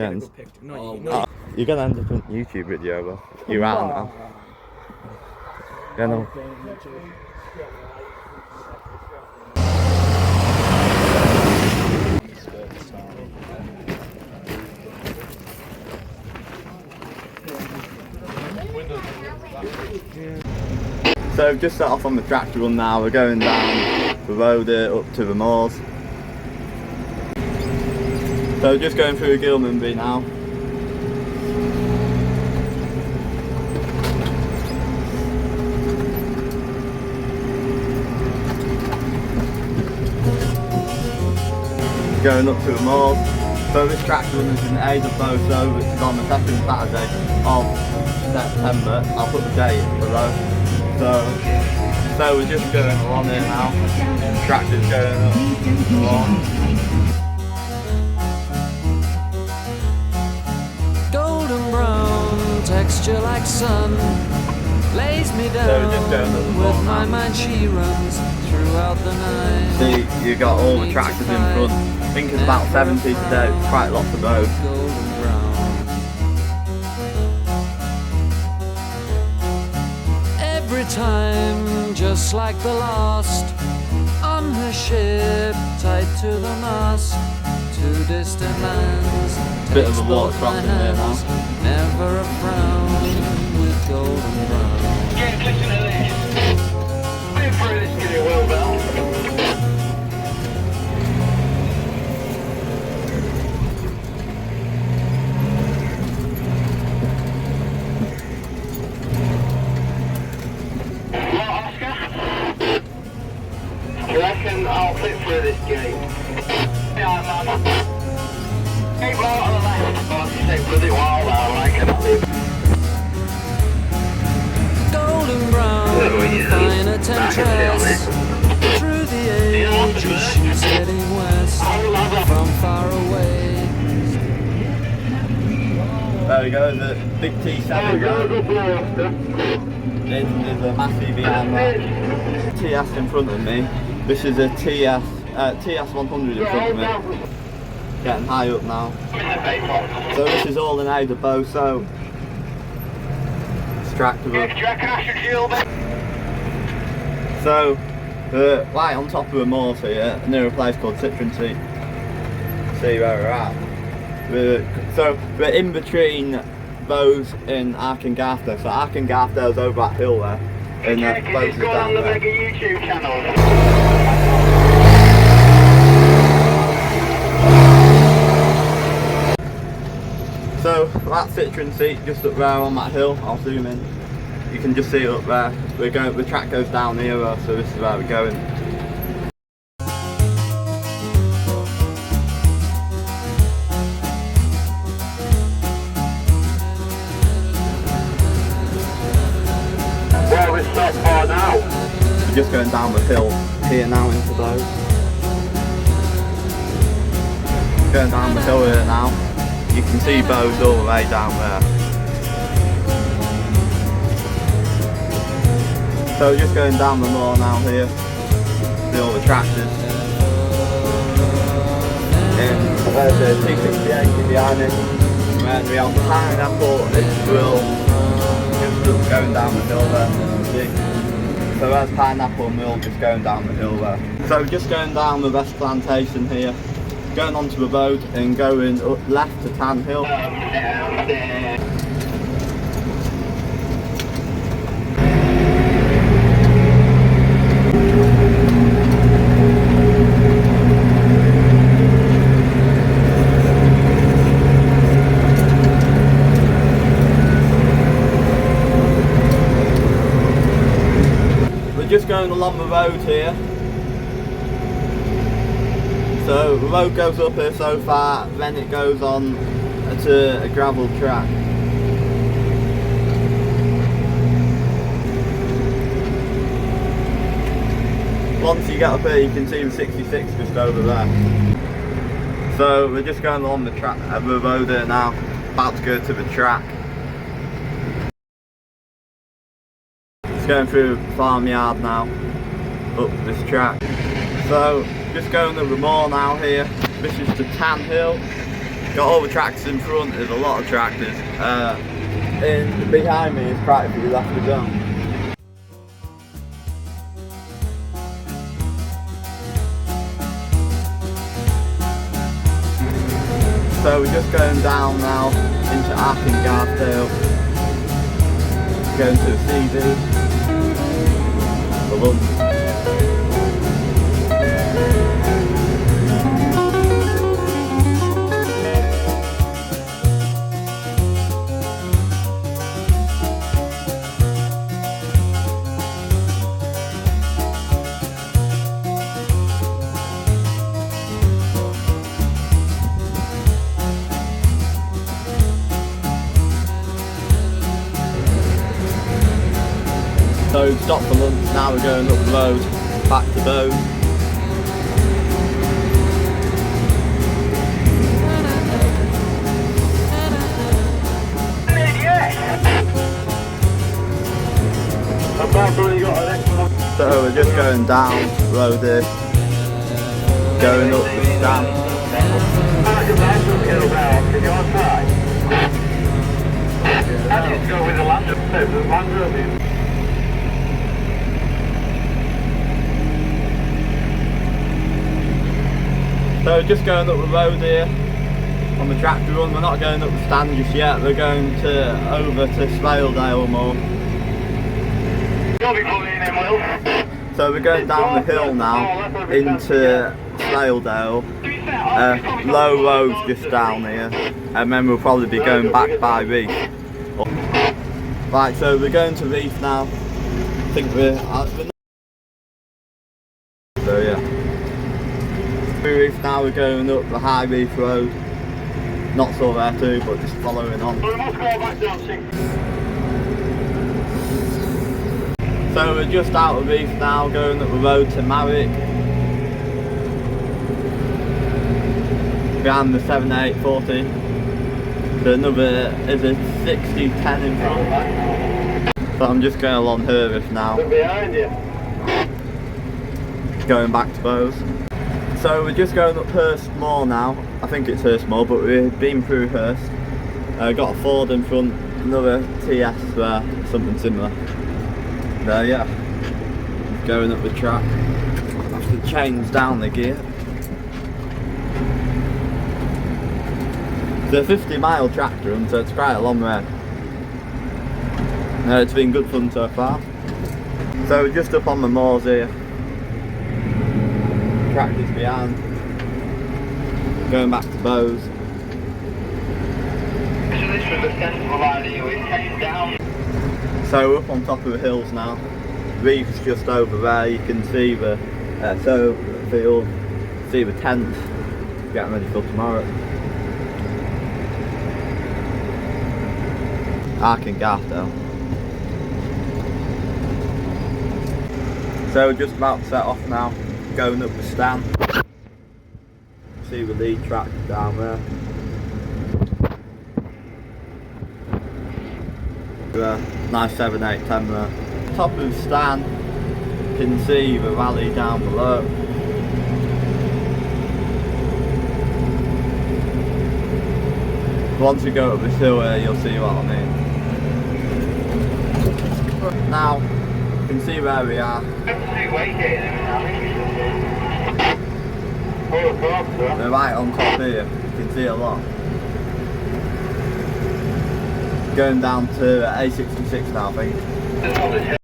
You're gonna end up on YouTube video, but you're out now. Yeah, no. So we've just set off on the tractor run now. We're going down the road up to the moors. So just going through Gilmanby now. Going up to the moors. So this tractor run is in Ada Boso, which is on the second Saturday of September. I'll put the date below. So we're just going along here now. The tractor's going up along. Golden brown texture like sun lays me down. So just going with my mind she runs throughout the night. See, you got all the tractors in front. I think it's about 70 today, quite lots of those. Golden brown. Every time, just like the last, on her ship, tied to the mast, to distant lands. Bit of a water crossing here now. Never a frown with golden brown. Yeah, listen to this. Been through this getting well now. You reckon I'll fit through this gate? Yeah, man. Keep right on the left. Oh, you say bloody wild now, I cannot leave. Golden brown, fine a temptress. Through the ages she's heading west, from far away. There we go, the big T7. There's a massive behind that. TS in front of me. This is a TS 100 in front of me. Getting high up now. So this is all in Ada Boso. It's tractable. So right on top of the moors here, near a place called Citron Sea. See where we're at. So we're in between Bowes and Arkengartha. So Arkengartha is over that hill there. And Bowes is down there. YouTube channel. So that's Citron Sea, just up there on that hill. I'll zoom in. You can just see it up there. We're going. The track goes down here, so this is where we're going. Where we stop for now? We're just going down the hill here now into those. Going down the hill here now. You can see Bowes all the way down there. So just going down the moor now here. See all the tractors. And there's a 268 behind me. And we have the pineapple this will just going down the hill there. See? So there's pineapple mill just going down the hill there. So just going down the West Plantation here. Going onto the road and going up left to Tan Hill. We're just going along the road here. So the road goes up here so far, then it goes on to a gravel track. Once you get up here you can see the 66 just over there. So we're just going along the track, the road here now, about to go to the track. It's going through the farmyard now, up this track. So just going to the moor now here. This is the Tan Hill. got all the tractors in front, there's a lot of tractors. And behind me is quite a few left to go. So we're just going down now into Arkengarthdale, going to the CD for lunch. So we stopped for lunch, now we're going up the road, back to Bow. So we're just going down the road here, going up the stand. I need to go with the Land Rover. So just going up the road here on the tractor run. We're not going up the stand just yet, we're going to over to Smaildale more. So we're going down the hill now into Smaildale. Low road just down here, and then we'll probably be going back by Reef. Right, so we're going to Reef now. I think we're so yeah. Reef now, we're going up the High Reef Road. Not so there too, but just following on. We must go back down 6. So we're just out of Reef now, going up the road to Marwick. Behind the 7840. So another is a 6010 in front. So I'm just going along Hervith now. Behind you. Going back to Bowes. So we're just going up Hurst Moor now. I think it's Hurst Moor, but we've been through Hurst. Got a Ford in front, another TS there, something similar. There, yeah. Going up the track. Have to change down the gear. It's a 50-mile tractor run, so it's quite a long way. It's been good fun so far. So we're just up on the moors here. Tractors behind. Going back to Bowes. So up on top of the hills now. Reef's just over there. You can see the field, see the tents. Getting ready for tomorrow. Arkengarthdale. So we're just about to set off now. Going up the stand. See the lead track down there. Nice 7/8/10 there. Top of the stand, you can see the valley down below. Once you go up this hill here, you'll see what I mean. Now, you can see where we are. They're right on top here, you can see a lot. Going down to A66 now, I think.